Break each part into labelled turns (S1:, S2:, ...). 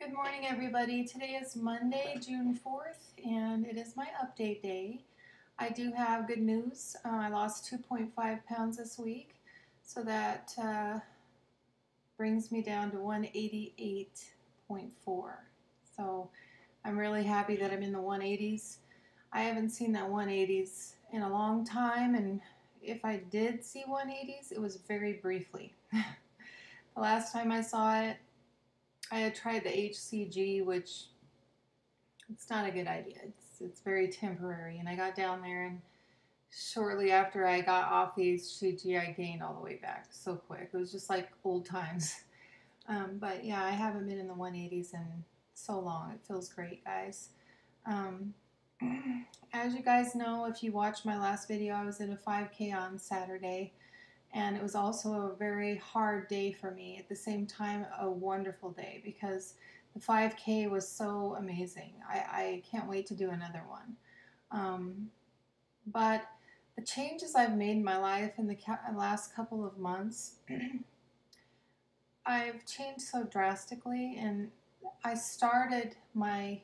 S1: Good morning, everybody. Today is Monday, June 4th, and it is my update day. I do have good news. I lost 2.5 pounds this week, so that brings me down to 188.4. So I'm really happy that I'm in the 180s. I haven't seen that 180s in a long time, and if I did see 180s, it was very briefly. The last time I saw it, I had tried the HCG, which it's not a good idea. It's very temporary, and I got down there, and shortly after I got off the HCG, I gained all the way back so quick. It was just like old times. But yeah, I haven't been in the 180s in so long. It feels great, guys. As you guys know, if you watched my last video, I was in a 5K on Saturday. And it was also a very hard day for me. At the same time, a wonderful day because the 5K was so amazing. I can't wait to do another one. But the changes I've made in my life in the last couple of months, I've changed so drastically. And I started my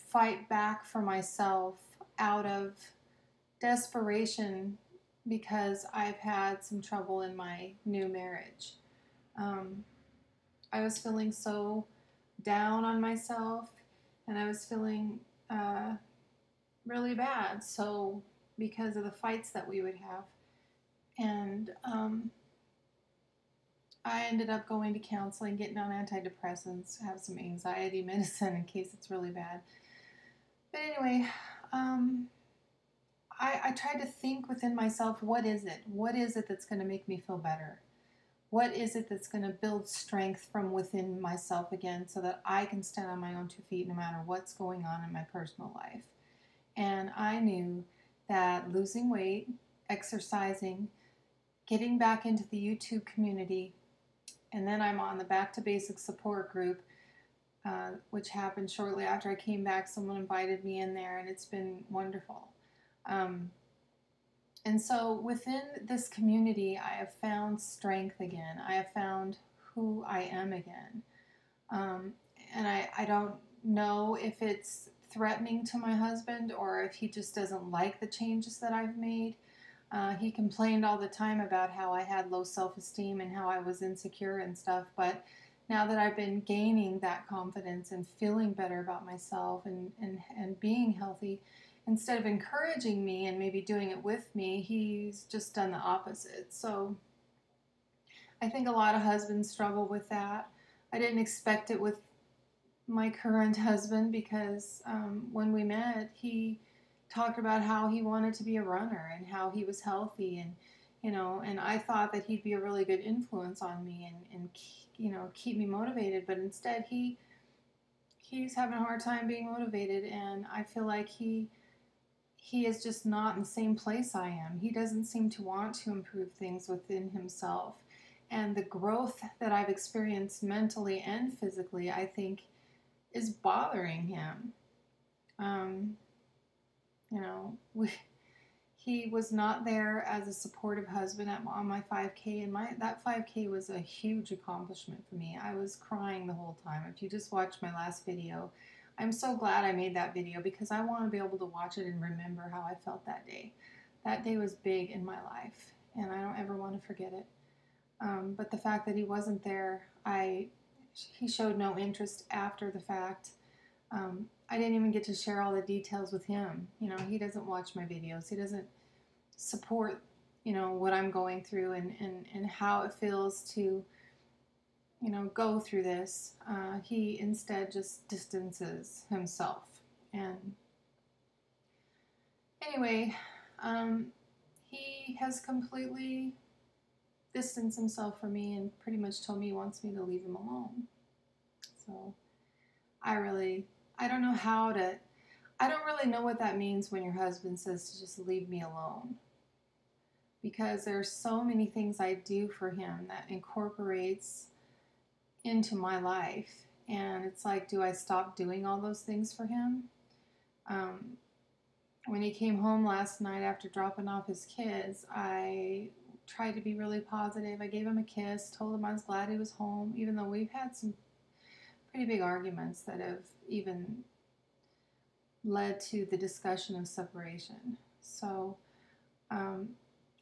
S1: fight back for myself out of desperation because I've had some trouble in my new marriage. I was feeling so down on myself, and I was feeling really bad. So because of the fights that we would have, and I ended up going to counseling, getting on antidepressants, have some anxiety medicine in case it's really bad. But anyway, I tried to think within myself, what is it? What is it that's going to make me feel better? What is it that's going to build strength from within myself again so that I can stand on my own 2 feet no matter what's going on in my personal life? And I knew that losing weight, exercising, getting back into the YouTube community, and then I'm on the Back to Basics support group, which happened shortly after I came back. Someone invited me in there, and it's been wonderful. And so within this community, I have found strength again. I have found who I am again. And I don't know if it's threatening to my husband or if he just doesn't like the changes that I've made. He complained all the time about how I had low self-esteem and how I was insecure and stuff. But now that I've been gaining that confidence and feeling better about myself and being healthy, instead of encouraging me and maybe doing it with me, he's just done the opposite. So I think a lot of husbands struggle with that. I didn't expect it with my current husband because when we met, he talked about how he wanted to be a runner and how he was healthy, and and I thought that he'd be a really good influence on me and keep me motivated. But instead, he's having a hard time being motivated, and I feel like he is just not in the same place I am. He doesn't seem to want to improve things within himself. And the growth that I've experienced mentally and physically, I think, is bothering him. He was not there as a supportive husband on my 5K, and that 5K was a huge accomplishment for me. I was crying the whole time. If you just watched my last video, I'm so glad I made that video because I want to be able to watch it and remember how I felt that day. That day was big in my life, and I don't ever want to forget it. But the fact that he wasn't there, he showed no interest after the fact. I didn't even get to share all the details with him. He doesn't watch my videos. He doesn't support, what I'm going through and how it feels to, go through this. He instead just distances himself. And anyway, he has completely distanced himself from me and pretty much told me he wants me to leave him alone. So I don't know I don't really know what that means when your husband says to just leave me alone. Because there's so many things I do for him that incorporates into my life. And it's like, do I stop doing all those things for him? When he came home last night after dropping off his kids, I tried to be really positive. I gave him a kiss, told him I was glad he was home, even though we've had some pretty big arguments that have even led to the discussion of separation. So um,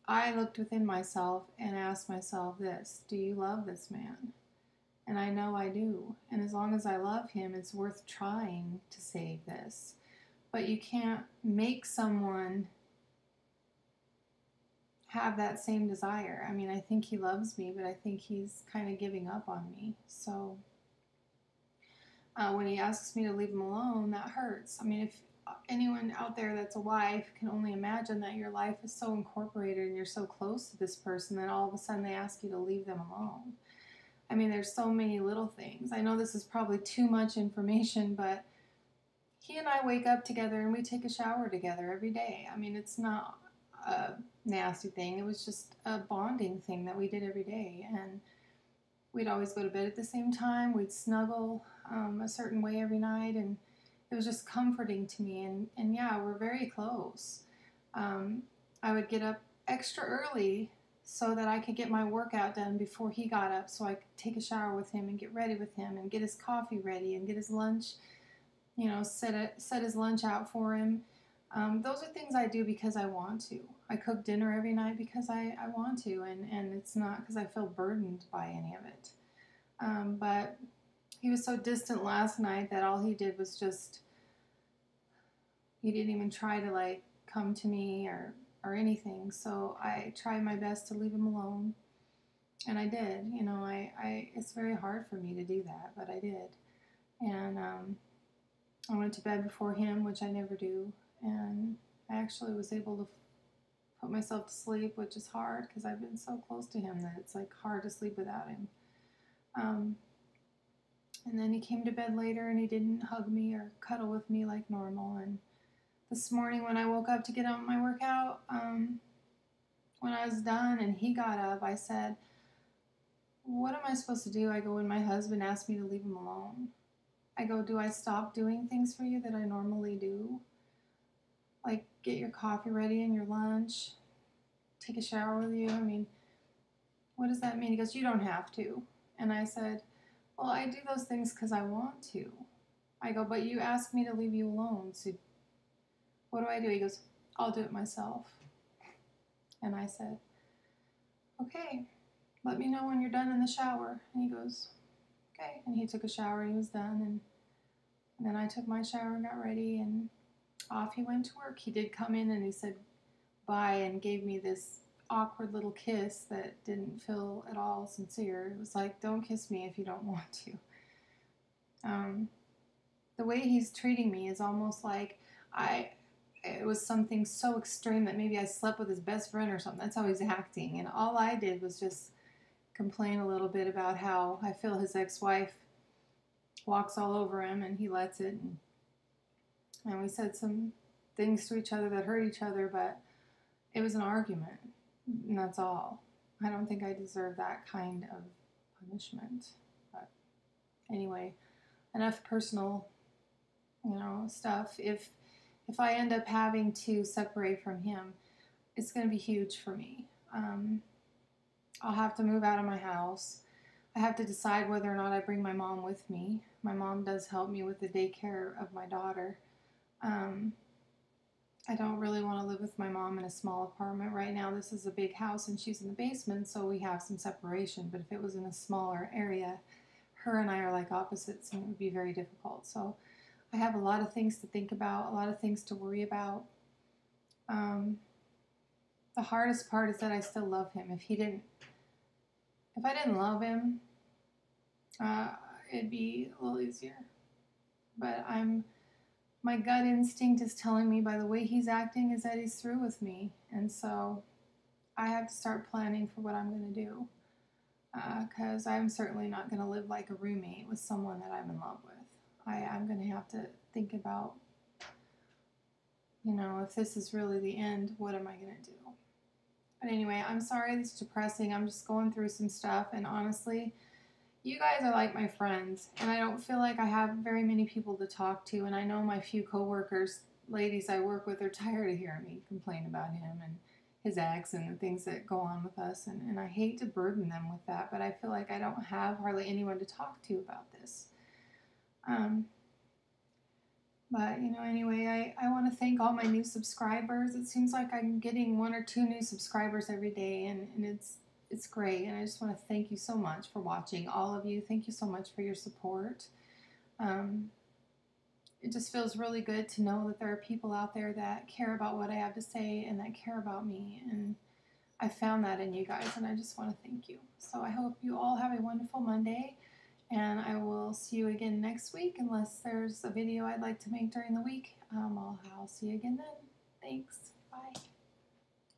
S1: I looked within myself and asked myself this: do you love this man? And I know I do. And as long as I love him, it's worth trying to save this. But you can't make someone have that same desire. I mean, I think he loves me, but I think he's kind of giving up on me. So when he asks me to leave him alone, that hurts. I mean, if anyone out there that's a wife can only imagine that your life is so incorporated and you're so close to this person that all of a sudden they ask you to leave them alone. I mean, there's so many little things. I know this is probably too much information, but he and I wake up together and we take a shower together every day. I mean, it's not a nasty thing. It was just a bonding thing that we did every day. And we'd always go to bed at the same time. We'd snuggle a certain way every night. And it was just comforting to me. And yeah, we're very close. I would get up extra early so that I could get my workout done before he got up, so I could take a shower with him and get ready with him and get his coffee ready and get his lunch, set his lunch out for him. Those are things I do because I want to. I cook dinner every night because I want to, and it's not because I feel burdened by any of it. But he was so distant last night that all he did was he didn't even try to like come to me or anything. So I tried my best to leave him alone, and I did. It's very hard for me to do that, but I did. And I went to bed before him, which I never do, and I actually was able to put myself to sleep, which is hard because I've been so close to him that it's like hard to sleep without him. And then he came to bed later and he didn't hug me or cuddle with me like normal. And this morning when I woke up to get on my workout, when I was done and he got up, I said, what am I supposed to do? I go, when my husband asked me to leave him alone. I go, do I stop doing things for you that I normally do? Like get your coffee ready and your lunch, take a shower with you. I mean, what does that mean? He goes, you don't have to. And I said, well, I do those things because I want to. I go, but you asked me to leave you alone, so what do? He goes, I'll do it myself. And I said, okay, let me know when you're done in the shower. And he goes, okay. And he took a shower and he was done. And then I took my shower and got ready and off he went to work. He did come in and he said bye and gave me this awkward little kiss that didn't feel at all sincere. It was like, don't kiss me if you don't want to. The way he's treating me is almost like it was something so extreme that maybe I slept with his best friend or something. That's how he's acting. And all I did was just complain a little bit about how I feel his ex-wife walks all over him and he lets it. And we said some things to each other that hurt each other, but it was an argument. And that's all. I don't think I deserve that kind of punishment. But anyway, enough personal, stuff. If I end up having to separate from him, it's going to be huge for me. I'll have to move out of my house. I have to decide whether or not I bring my mom with me. My mom does help me with the daycare of my daughter. I don't really want to live with my mom in a small apartment right now. This is a big house and she's in the basement, so we have some separation. But if it was in a smaller area, her and I are like opposites and it would be very difficult. So I have a lot of things to think about, a lot of things to worry about. The hardest part is that I still love him. If I didn't love him, it'd be a little easier. But my gut instinct is telling me by the way he's acting is that he's through with me. And so I have to start planning for what I'm going to do. Because I'm certainly not going to live like a roommate with someone that I'm in love with. I'm going to have to think about, if this is really the end, what am I going to do? But anyway, I'm sorry this is depressing. I'm just going through some stuff. And honestly, you guys are like my friends. And I don't feel like I have very many people to talk to. And I know my few coworkers, ladies I work with, are tired of hearing me complain about him and his ex and the things that go on with us. And I hate to burden them with that. But I feel like I don't have hardly anyone to talk to about this. Um, but, you know, anyway, I want to thank all my new subscribers. It seems like I'm getting 1 or 2 new subscribers every day, and it's great. And I just want to thank you so much for watching, all of you. Thank you so much for your support. Um, it just feels really good to know that there are people out there that care about what I have to say and that care about me. And I found that in you guys, and I just want to thank you. So I hope you all have a wonderful Monday, and I will see you again next week. Unless there's a video I'd like to make during the week, I'll see you again then. Thanks. Bye.